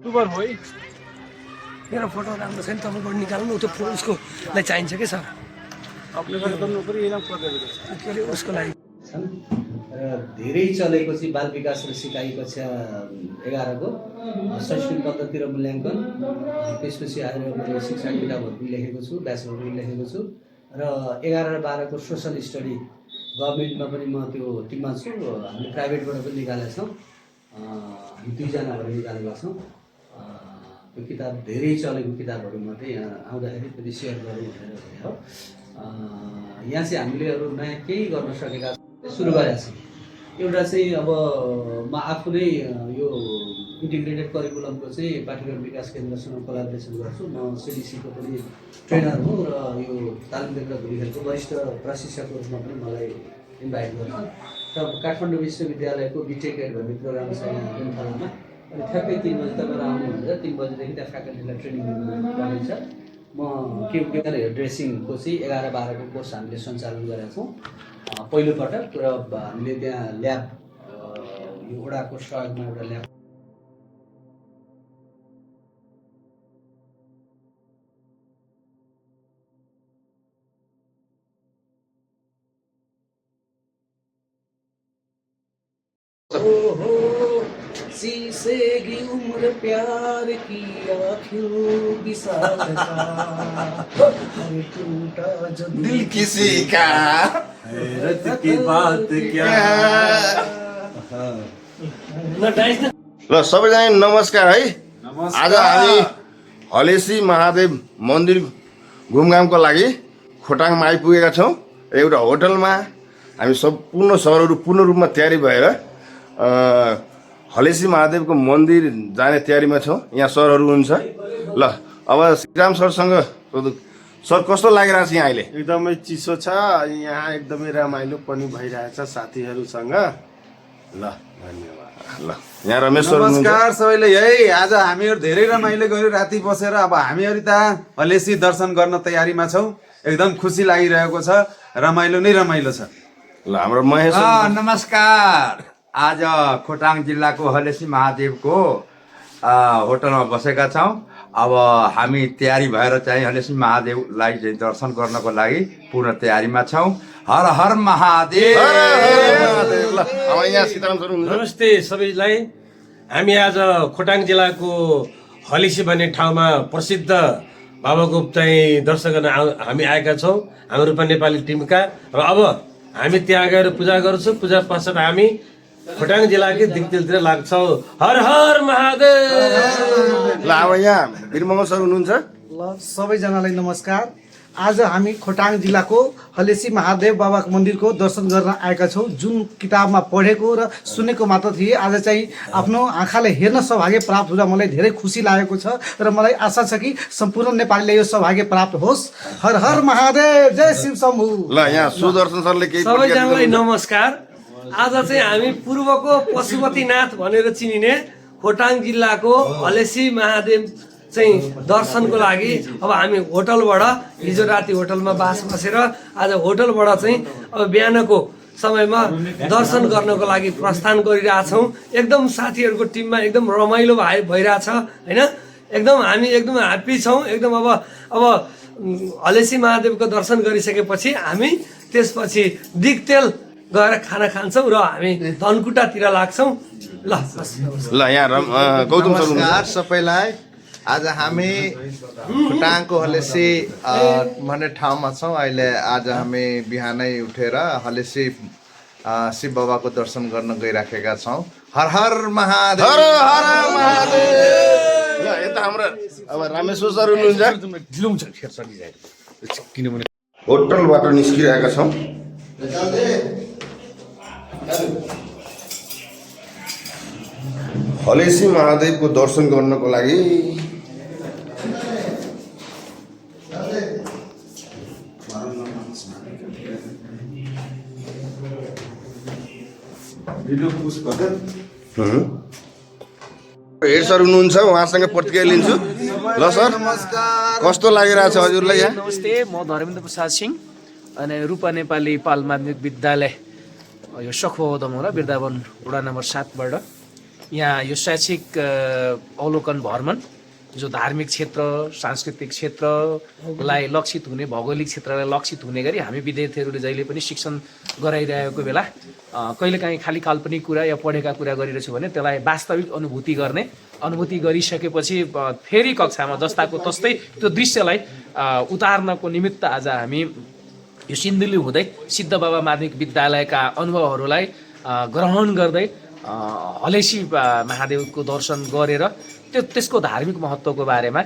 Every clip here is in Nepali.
युट्युबर हो है मेरो फोटो राम्रो छैन तपाईँको निकाल्नु त्यो उसको लागि चाहिन्छ कि सर अपने घर गर्नु पर्यो इनाम पर्दैन के अरे उसको लागि छन् र धेरै चलेको चाहिँ बाल विकास र सिकाइ कक्षा 11 को शैक्षिक पद्धति र मूल्याङ्कन त्यसपछि आएर मैले शिक्षा किताबहरू पनि लेखेको छु ब्याचलर पनि लेखेको छु र 11 र 12 को सोसल स्टडी गभर्नमेन्टमा पनि म त्यो टिममा छु हामीले प्राइभेटबाट पनि निकालेका छौँ हामी दुईजना भएर निकालेका छौँ त्यो किताब धेरै चलेको किताबहरूमध्ये यहाँ आउँदाखेरि फेरि सेयर गरौँ भनेर भने हो यहाँ चाहिँ हामीले अरू नयाँ केही गर्न सकेका सुरु गरेका छौँ एउटा चाहिँ अब म आफू नै यो इन्टिग्रेटेड करिकुलमको चाहिँ पाठ्यक्रम विकास केन्द्रसँग कोलाबोरेसन गर्छु म सिडिसीको पनि ट्रेनर हुँ र यो तालिम केन्द्र भुलिखेलको वरिष्ठ प्रशिक्षकको रूपमा पनि मलाई इन्भाइट गर्छु र काठमाडौँ विश्वविद्यालयको बिटेक भन्ने प्रोग्राम छ यहाँ जुनथालामा अनि ठ्याक्कै 3 बजी तपाईँ आउनुहुन्छ 3 बजीदेखि त्यहाँ फ्याकल्टीलाई ट्रेनिङ गरिन्छ म के हेयर ड्रेसिङको चाहिँ 11-12 को कोर्स हामीले सञ्चालन गरेका छौँ पहिलोपटक र हामीले त्यहाँ ल्याब यो वडाको सहयोगमा एउटा ल्याब शीशेगी उम्र प्यार की आँखों विशाल टूटा जो दिल किसी का हैरत की बात क्या ल सबैजना नमस्कार है आज हामी हलेसी महादेव मन्दिर घुमघामको लागि खोटाङमा आइपुगेका छौँ एउटा होटलमा हामी सम्पूर्ण सरहरू पूर्ण रूपमा तयारी भएर हलेसी महादेवको मन्दिर जाने तयारीमा छौँ यहाँ सरहरू हुनुहुन्छ ल अब श्रीराम सरसँग सर कस्तो लागिरहेको छ यहाँ अहिले एकदमै चिसो छ यहाँ एकदमै रमाइलो पनि भइरहेछ साथीहरूसँग ल धन्यवाद ल यहाँ रमेश सर नमस्कार सबैलाई है आज हामीहरू धेरै रमाइलो गर्यो राति बसेर अब हामीहरू त हलेसी दर्शन गर्न तयारीमा छौँ एकदम खुसी लागिरहेको छ रमाइलो नै रमाइलो छ ल हाम्रो महेश नमस्कार आज खोटाङ जिल्लाको हलेसी महादेवको होटलमा बसेका छौँ अब हामी तयारी भएर चाहिँ हलेसी महादेवलाई चाहिँ दर्शन गर्नको लागि पूर्ण तयारीमा छौँ हर हर महादेव ल अब यहाँ सीताराम सर हुनुहुन्छ नमस्ते सबैलाई हामी आज खोटाङ जिल्लाको हलेसी भन्ने ठाउँमा प्रसिद्ध बाबाको चाहिँ दर्शन गर्न हामी आएका छौँ हाम्रो रूपा नेपाली टिमका र अब हामी त्यहाँ गएर पूजा गर्छौँ पूजा पश्चात हामी खोटाङ जिल्लाकै दिक्तेलतिर लाग्छौँ हर हर महादेव ल अब यहाँ वीरमङ्गल सर हुनुहुन्छ ल सबैजनालाई नमस्कार आज हामी खोटाङ जिल्लाको हलेसी महादेव बाबाको मन्दिरको दर्शन गर्न आएका छौँ जुन किताबमा पढेको र सुनेको मात्र थिए आज चाहिँ आफ्नो आँखाले हेर्न सौभाग्य प्राप्त हुँदा मलाई धेरै खुसी लागेको छ र मलाई आशा छ कि सम्पूर्ण नेपालीले यो सौभाग्य प्राप्त होस् हर हर महादेव जय शिव शम्भु ल यहाँ सुदर्शन सरले केही सबैजनालाई नमस्कार आज चाहिँ हामी पूर्वको पशुपतिनाथ भनेर चिनिने खोटाङ जिल्लाको हलेसी महादेव चाहिँ दर्शनको लागि अब हामी होटलबाट हिजो राति होटलमा बास बसेर आज होटलबाट चाहिँ अब बिहानको समयमा दर्शन गर्नको लागि प्रस्थान गरिरहेछौँ एकदम साथीहरूको टिममा एकदम रमाइलो भइरहेछ होइन एकदम हामी एकदम ह्याप्पी छौँ एकदम अब हलेसी महादेवको दर्शन गरिसकेपछि हामी त्यसपछि दिक्तेल गएर खाना खान्छौँ र हामी धनकुटातिर लाग्छौँ ल यहाँ गौतम सर नमस्कार सबैलाई आज हामी खोटाङको हलेसी भन्ने ठाउँमा छौँ अहिले आज हामी बिहानै उठेर हलेसी शिव बाबाको दर्शन गर्न गइराखेका छौँ हर हर महादेव हर हर महादेव ल यता हाम्रो अब रामेश्वर सर हुनुहुन्छ होटलबाट निस्किरहेका छौँ हलेसी महादेवको दर्शन गर्नको लागि हेड सर हुनुहुन्छ उहाँसँग प्रतिक्रिया लिन्छु ल सर नमस्कार कस्तो लागिरहेछ हजुरलाई यहाँ नमस्ते म धर्मेन्द्र प्रसाद सिंह अनि रूपा नेपाली पाल माध्यमिक विद्यालय यो सखुवा उदम होला वृन्दावन वडा नम्बर 7 बाट यहाँ यो शैक्षिक अवलोकन भ्रमण जो धार्मिक क्षेत्र सांस्कृतिक क्षेत्रलाई लक्षित हुने भौगोलिक क्षेत्रलाई लक्षित हुने गरी हामी विद्यार्थीहरूले जहिले पनि शिक्षण गराइरहेको बेला कहिलेकाहीँ खालि काल्पनिक कुरा या पढेका कुरा गरिरहेछु भने त्यसलाई वास्तविक अनुभूति गरिसकेपछि फेरि कक्षामा जस्ताको तस्तै त्यो दृश्यलाई उतार्नको निमित्त आज हामी यो सिन्धुली हुँदै सिद्ध बाबा माध्यमिक विद्यालयका अनुभवहरूलाई ग्रहण गर्दै हलेसी महादेवको दर्शन गरेर त्यसको धार्मिक महत्त्वको बारेमा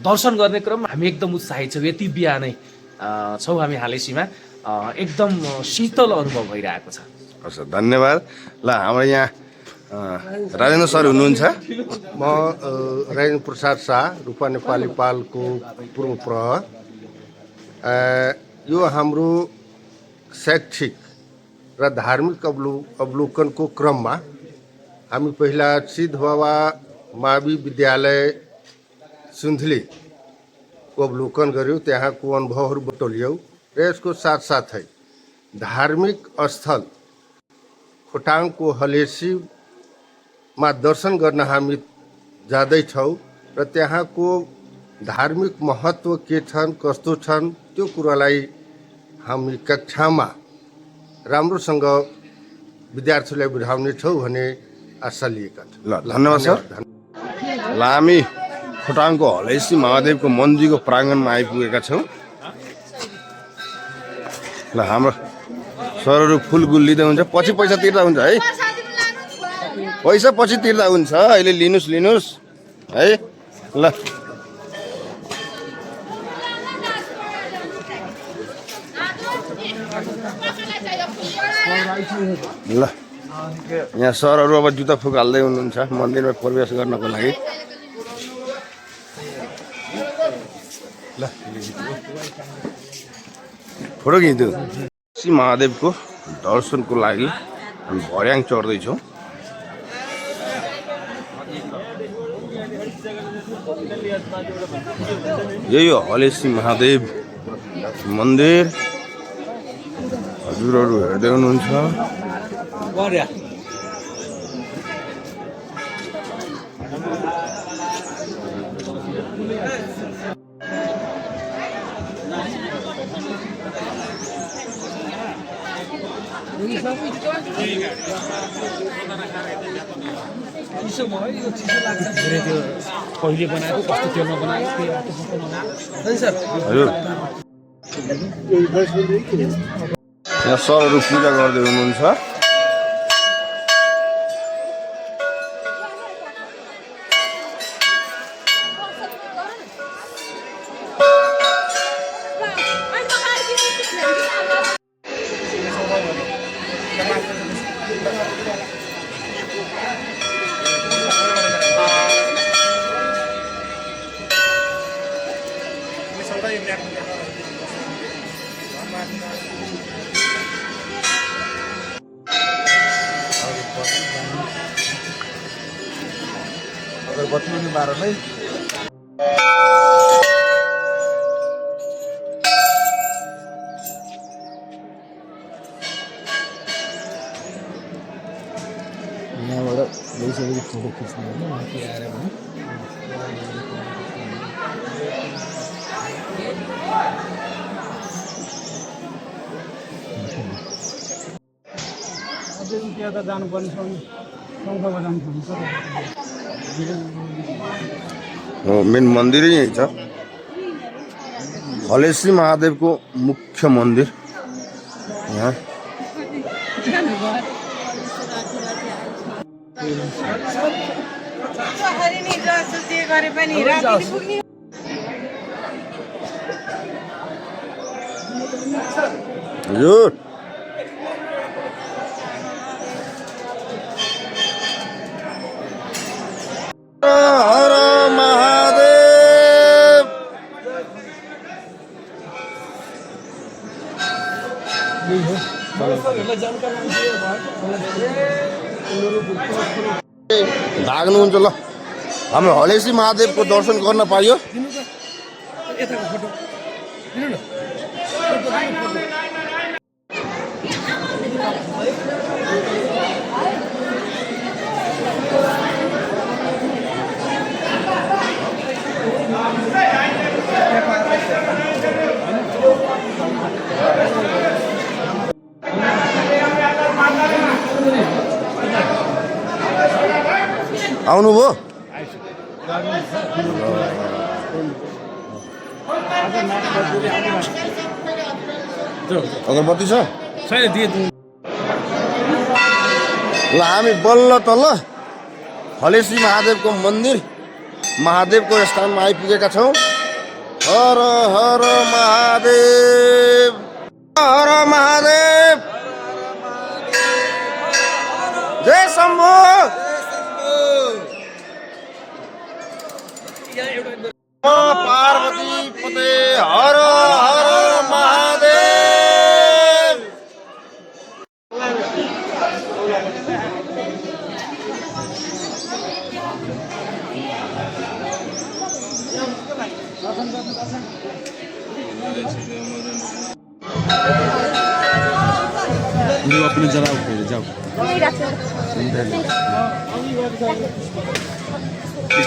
दर्शन गर्ने क्रममा हामी एकदम उत्साहित छौँ। यति बिहानै छौँ हामी हालेसीमा, एकदम शीतल अनुभव भइरहेको छ। हस् धन्यवाद। ल हाम्रो यहाँ राजेन्द्र सर हुनुहुन्छ। म राजेन्द्र प्रसाद शाह, रूपा नेपाली पालको पूर्व प्रहर। यो हाम्रो शैक्षिक र धार्मिक अवलोकनको क्रममा हामी पहिला सिद्ध बाबा मावि विद्यालय सिन्धुलीको अवलोकन गऱ्यौँ, त्यहाँको अनुभवहरू बटोल्यौँ र यसको साथसाथै धार्मिक स्थल खोटाङको हलेसीमा दर्शन गर्न हामी जाँदैछौँ र त्यहाँको धार्मिक महत्त्व के छन् कस्तो छन् त्यो कुरालाई हामी कक्षामा राम्रोसँग विद्यार्थीलाई बुझाउनेछौँ भन्ने आशा लिएका छौँ। ल धन्यवाद सर। ल हामी खोटाङको हलेसी महादेवको मन्दिरको प्राङ्गणमा आइपुगेका छौँ। ल हाम्रो सरहरू फुलगुल लिँदै हुन्छ, पछि पैसा तिर्दा हुन्छ है, पैसा पछि तिर्दा हुन्छ, अहिले लिनुहोस् है। ल ल यहाँ सरहरू अब जुत्ता फुक हाल्दै हुनुहुन्छ मन्दिरमा प्रवेश गर्नको लागि। ल फोटो खिच्नु। श्री महादेवको दर्शनको लागि हामी भर्याङ चढ्दैछौँ। यही हो हलेसी महादेव मन्दिर, हजुरहरू हेर्दै हुनुहुन्छ। पहिले बनाएको कस्तो तेलमा बनाएको हजुर यहाँ सरहरू पूजा गर्दै हुनुहुन्छ। बत्ती बाह्र नै यहाँबाट गइसकेपछि फोटो खिच्ने हो माथि आएर भने त्यहाँ त जानुपर्ने सङ्घमा जानुपर्छ। मेन मन्दिरै यही छ, हलेसी महादेवको मुख्य मन्दिर यहाँ। हजुर हर महादेव। भाग्नुहुन्छ ल, हाम्रो हलेसी महादेवको दर्शन गर्न पाइयो। आउनुभयो अगरबत्ती छ ल हामी बल्ल तल हलेसी महादेवको मन्दिर महादेवको स्थानमा आइपुगेका छौँ। हर हर महादेव हर महादेव जय शम्भो पार्वती पते हर हर महादेव। अपने जरा उठे जाओ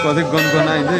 कतै गन आइदे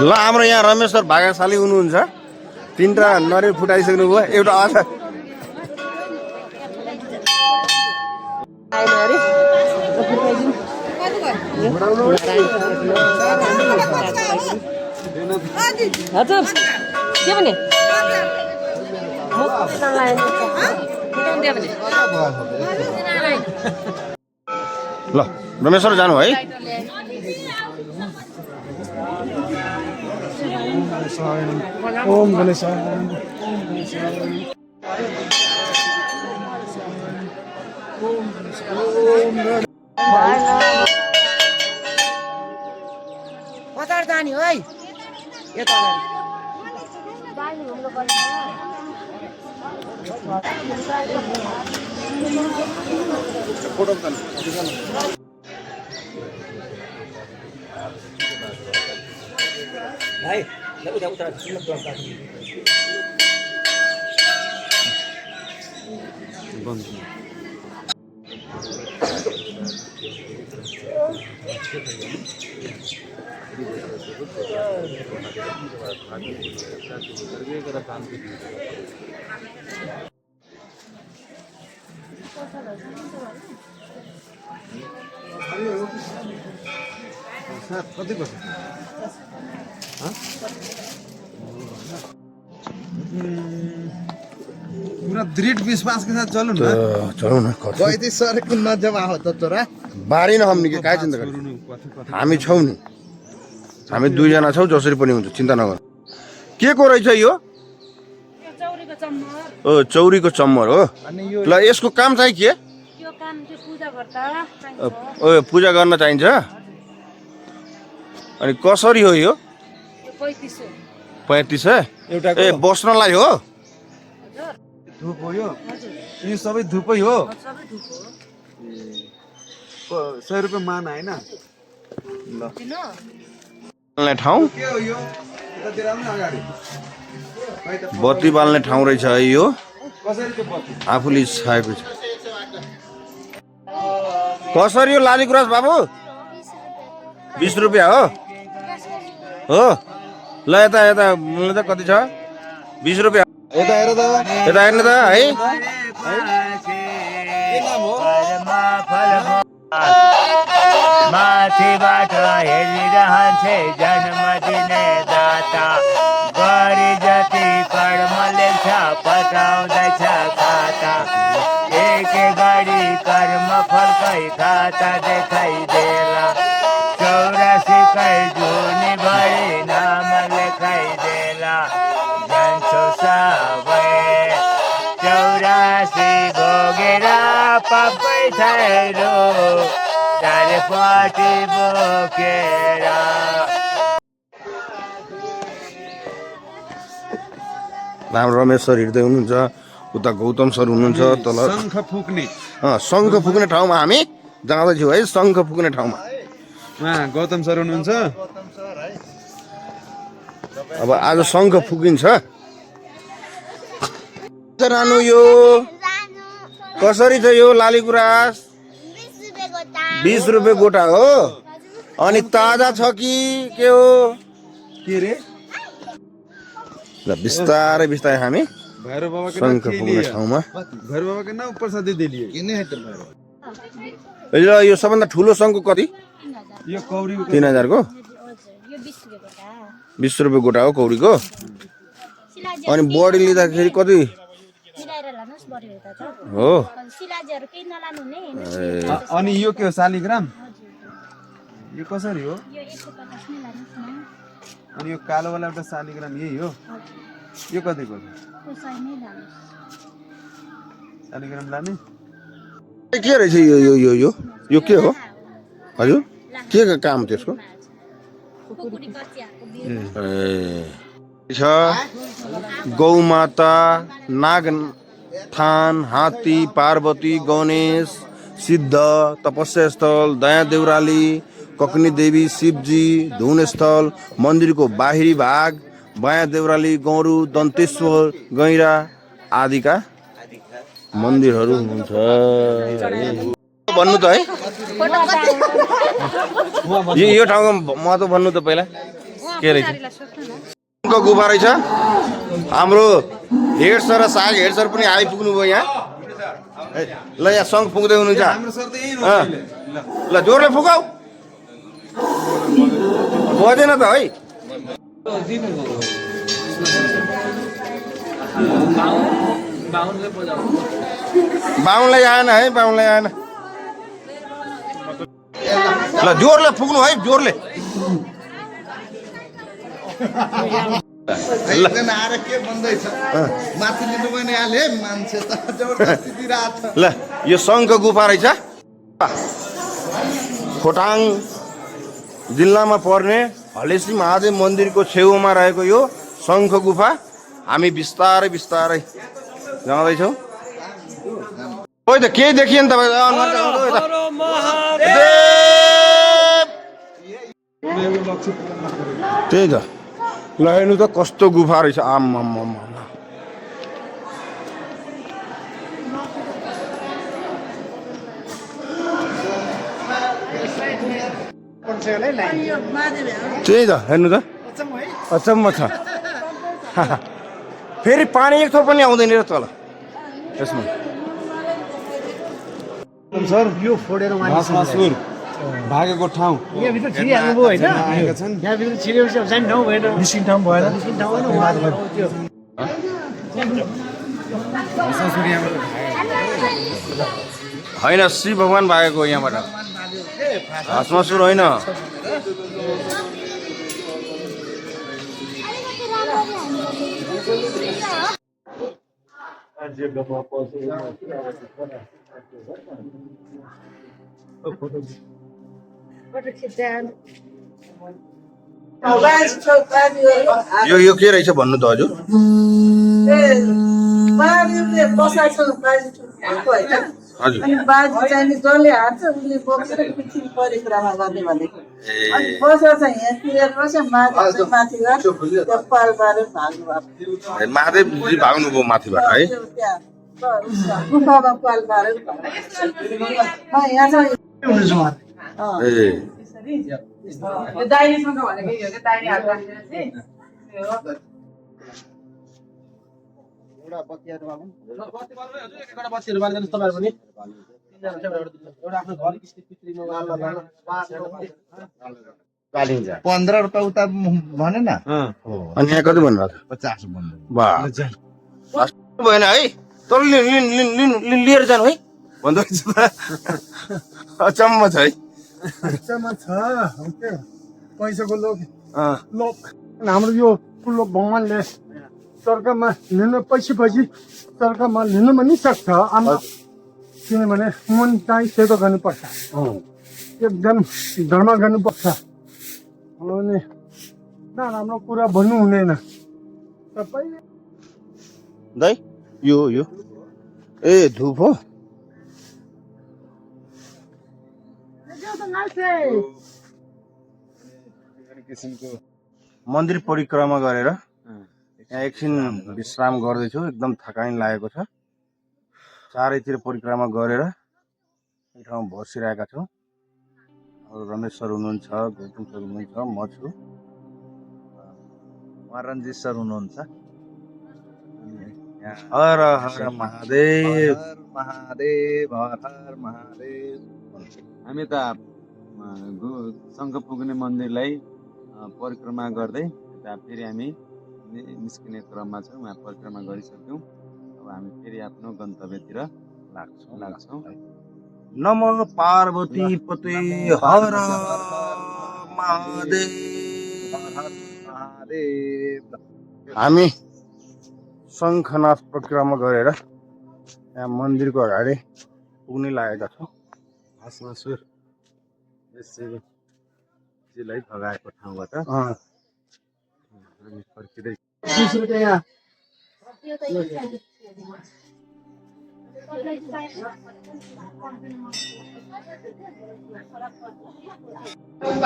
ल हाम्रो यहाँ रमेश सर भागाशाली हुनुहुन्छ। 3टा नरिवल फुटाइसक्नु भयो एउटा अझ ल रमेश सर जानु है ओम गणेश कतार जाने है यता भाइ उता उता कति पर्छ पूरा दृढ़ विश्वास के साथ चलो ना चलौँ न गइती सर कुन नजमा हो त तोरा बारी न हमनी के काय चिन्ता गर्नु हामी छौँ नि हामी 2 जना छौँ जसरी पनि हुन्छ चिन्ता नगर्नु के को रहेछ यो ओ चौरीको चम्मर हो ल यसको काम चाहिँ के यो काम चाहिँ पूजा गर्दा चाहिन्छ ओ पूजा गर्न चाहिन्छ अनि कसरी हो यो 3500 35 है ए बस्नलाई हो धुप हो यो यो सबै धुपै हो सबै धुप हो 100 रुपियाँ मान होइन किन बाल्ने ठाउँ के हो यो यतातिर आउनु अगाडि बत्ती बाल्ने ठाउँ रहेछ है यो कसरी त्यो बत्ती आफूले छाएको छ कसरी हो लाली गुराँस बाबु 20 रुपियाँ हो हो ल यता यता मूल्य त कति छ 20 रुपियाँ यता हेर त यता हेर्नु त है के नाम हो माथिबाट हेरिरहन्छे जन्म दिने दाता गरी जति कर्म लेख्छ पठाउँदैछ खाता एक गरी कर्म फलकै खाता देखाइदेला 84 कै जुनी भरि नाम लेखाइदेला जान्छौ सबै 84 भोगेर पप्पै छैरो चारपट्टि बोकेर राम रमेश सर हिँड्दै हुनुहुन्छ उता गौतम सर हुनुहुन्छ तल शङ्ख फुक्ने शङ्ख फुक्ने ठाउँमा हामी जाँदैछौँ है शङ्ख फुक्ने ठाउँमा गौतम सर हुनुहुन्छ अब आज शङ्ख फुकिन्छ रानु यो कसरी छ यो लाली गुराँस 20 रुपियाँ गोटा हो अनि ताजा छ कि के हो के रे ल बिस्तारै बिस्तारै हामी भैरव बाबा के शङ्ख फुक्ने ठाउँमा भैरव बाबा के नाम प्रसादी दिलिए ल यो सबभन्दा ठुलो शङ्ख कति यो कौरी 3000 को यो 20 रुपियाँ गोटा 20 रुपियाँ गोटा हो कौरीको अनि बडी लिँदाखेरि कति मिलाएर लानुहोस् बढी यता छ हो सिलाजीहरू केही नलानु नि अनि यो के हो शालिग्राम यो कसरी हो यो 150 नै लानुहोस् न अनि यो कालो वाला एउटा शालिग्राम यही हो यो कतिको यो 100 नै लानुहोस् शालिग्राम लाने के रहेछ यो यो यो यो यो के हो हजुर के काम त्यसको कुकुरी कचियाको छ गौमाता नागथान हात्ती पार्वती गणेश सिद्ध तपस्या स्थल दया देउराली ककनी देवी शिवजी धुन स्थल मन्दिरको बाहिरी भाग बायाँ देउराली गौरू दन्तेश्वर गैरा आदिका मन्दिरहरू हुनुहुन्छ भन्नु त है यो ठाउँको महत्त्व भन्नु त पहिला के रहेछ गुफा रहेछ हाम्रो हेड सर र साग हेड सर पनि आइपुग्नु भयो यहाँ ल यहाँ सङ्घ पुग्दै हुनुहुन्छ ल जोरले फुकाउ बजेन त है बाहुनलाई आएन है बाहुनलाई आएन ल जोरले पुग्नु है जोरले एकजना आएर के भन्दैछ माथि लिनु पनि हाले मान्छे त जबरजस्ती दिइरहेछ ल यो शङ्ख गुफा रहेछ खोटाङ जिल्लामा पर्ने हलेसी महादेव मन्दिरको छेउमा रहेको यो शङ्ख गुफा हामी बिस्तारै बिस्तारै जाँदैछौँ खोइ त केही देखिएन तपाईँ त्यही त ल हेर्नु त कस्तो गुफा रहेछ आम्मा त्यही त हेर्नु त अचम्म छ फेरि पानी एक थोक पनि आउँदैन र तल यसमा सर यो फोडेर भस्मासुर भागेको ठाउँ यहाँभित्र छिरिहाल्नुभयो होइन आएका छन् यहाँभित्र छिरेपछि अब जाने ठाउँ भएन निस्किने ठाउँ भएन निस्किने ठाउँ होइन उहाँहरू त्यो भस्मासुर यहाँबाट होइन शिव भगवान भागेको यहाँबाट भस्मासुर होइन फोटो खिच्दा यो के रहेछ भन्नु त हजुर? हजुर अनि बाजी चाहिँ नि जसले हार्छ उसले बोकेर पृथ्वी परिक्रमा गर्ने भनेको अनि बसेर चाहिँ यहाँ क्लियर बस्छ माथि गएर त्यो पाल पारेर भाग्नु भएको महादेवजी भाग्नुभयो माथिबाट है? त्यहाँ गुफामा पाल पारेर यहाँ चाहिँ ए यो दाहिनेसँग भनेको यो के दाहिने हात राखेर चाहिँ कालिन्छ 15 रुपियाँ उता भने न अनि यहाँ कति भन्नु 50 भन्नु वाह भएन है तर लिएर जानु है भन्दा अचम्म छ है। पैसाको लोभ हाम्रो यो ठुलो भगवानले स्वर्गमा लिनु पछि स्वर्गमा लिनु पनि सक्छ आमा, किनभने मन चाहिँ सेतो गर्नुपर्छ, एकदम धर्म गर्नुपर्छ अनि नराम्रो कुरा भन्नु हुँदैन। सबैले दाइ यो ए धुप हो? मन्दिर परिक्रमा गरेर यहाँ एकछिन विश्राम गर्दैछु, एकदम थकाइन लागेको छ। चारैतिर परिक्रमा गरेर एक ठाउँमा बसिरहेका छौँ। रमेश सर हुनुहुन्छ, गौतम सर हुनुहुन्छ, म छु, रञ्जित सर हुनुहुन्छ। हर हर महादेव महादेव हर हर महादेव। हामी त शङ्ख पुग्ने मन्दिरलाई परिक्रमा गर्दै यता फेरि हामी निस्किने क्रममा छौँ। उहाँ परिक्रमा गरिसक्यौँ। अब हामी फेरि आफ्नो गन्तव्यतिर लाग्छौँ। नमो पार्वती पते हर महादेव। हामी शङ्खनाथ परिक्रमा गरेर यहाँ मन्दिरको अगाडि पुग्ने लागेका छौँ। भस्मासुर शिवजीलाई भगाएको ठाउँबाट हामी फर्किँदै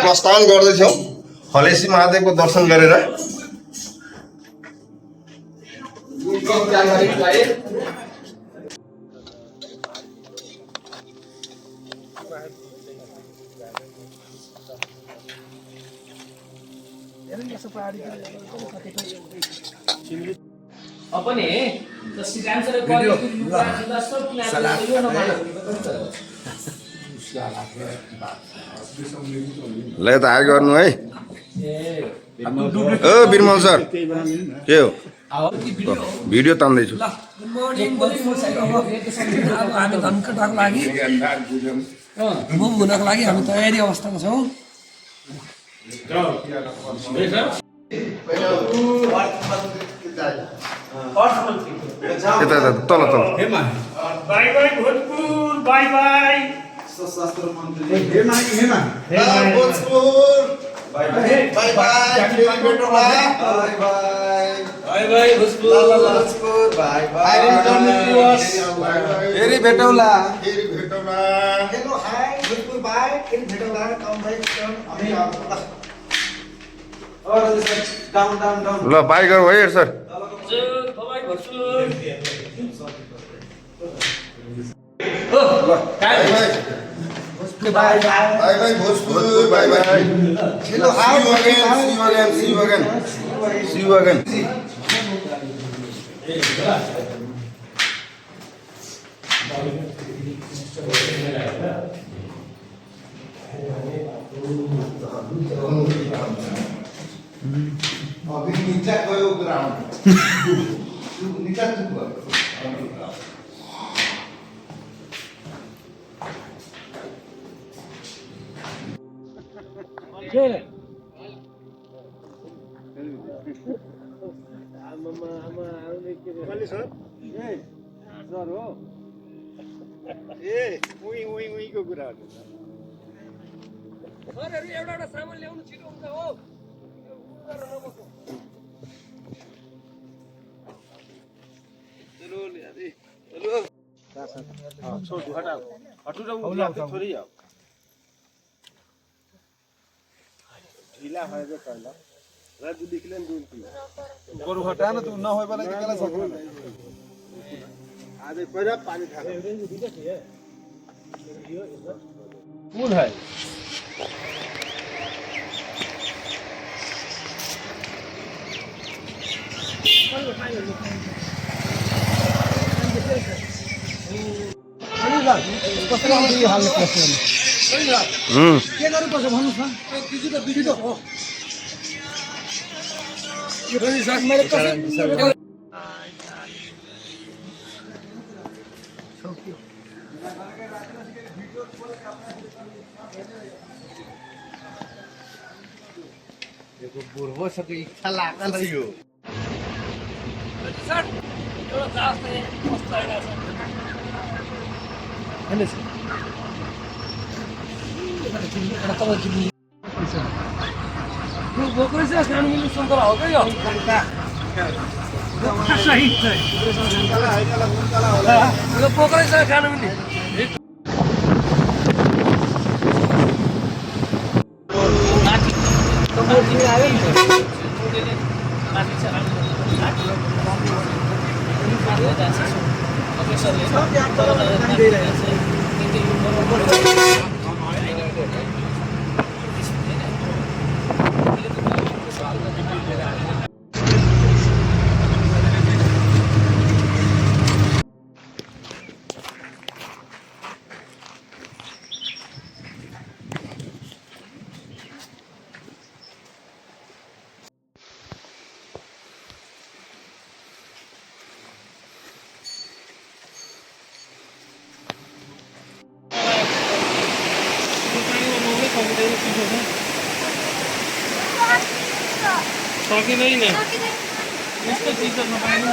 प्रस्थान गर्दैछौँ हलेसी महादेवको दर्शन गरेर। अपने ल त हाई गर्नु है। ओ बिरमल सर के हो? भिडियो तान्दैछु। Good morning. अब हामी धनकटाको लागि मुभ हुनको लागि हामी तयारी अवस्थामा छौँ। यता तल by by Bhojpur, by by फेरि भेटौला। ल बाई गरौँ है sir. By by Bhojpur, by by. See you again. अभी नीचा गयो ग्राउन्ड नीचा को कुराहरू सरहरू एउटा सामान ल्याउनु छिटो हुन्छ हो। ढीला है जो कहला राजू निकले दूर की गोरु हटा ना तू ना होय वाला निकला सकना आज पहिला पानी था फूल है के गर्नुपर्छ भन्नुहोस् न बुढ़ो सबके इच्छा लागल है यो सर एउटा जास चाहिँ कस्तो आइरहेको छ यो बोक्रे चाहिँ खानु मिल्ने सन्तरा हो क्या यो यो बोक्रे चाहिँ खानु मिल्ने सकिँदैन यस्तो चिज त नपाइनु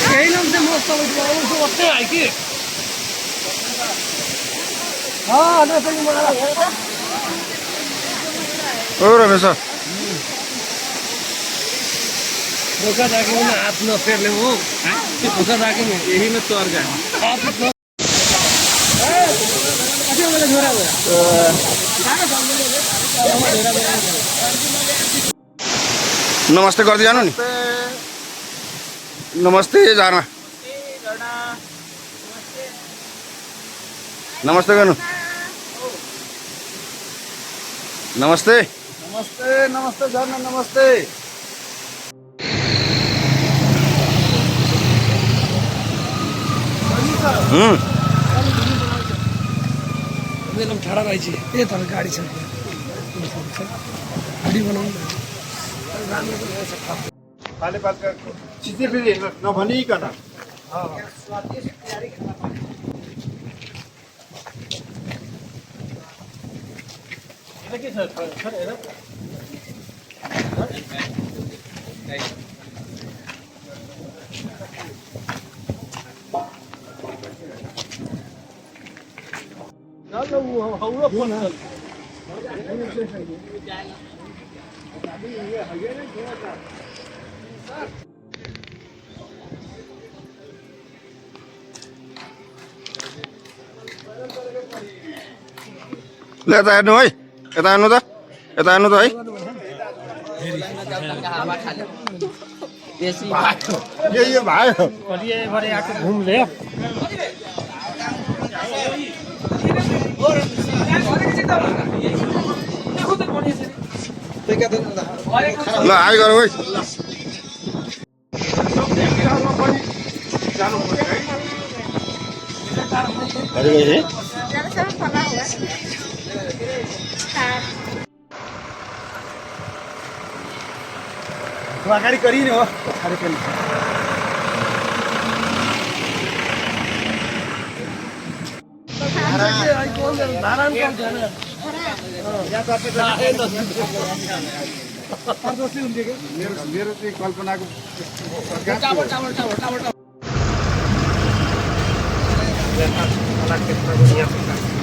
केही नहुन्छ म तपाईँको मात्रै आयो कि ओ रमेश धोका राख्यो भने हात नफेर्ले हो धोका राख्यो भने यही नै चर्का नमस्ते गर्दै जानु नि नमस्ते झरना नमस्ते गर्नु नमस्ते नमस्ते नमस्ते झरना नमस्ते एकदम ठाडा रहेछ ए तर गाडी छ गाडी बनाउनु पानीपातका चिजै फेरि नभनिकन के छ हेर ल यता हेर्नु है यता हेर्नु त यता हेर्नु त है यो भाइ घुम ले ल आइ गरौँ है अगाडि करिने हो धारण पाउँछ होइन मेरो चाहिँ कल्पनाको क्षेत्र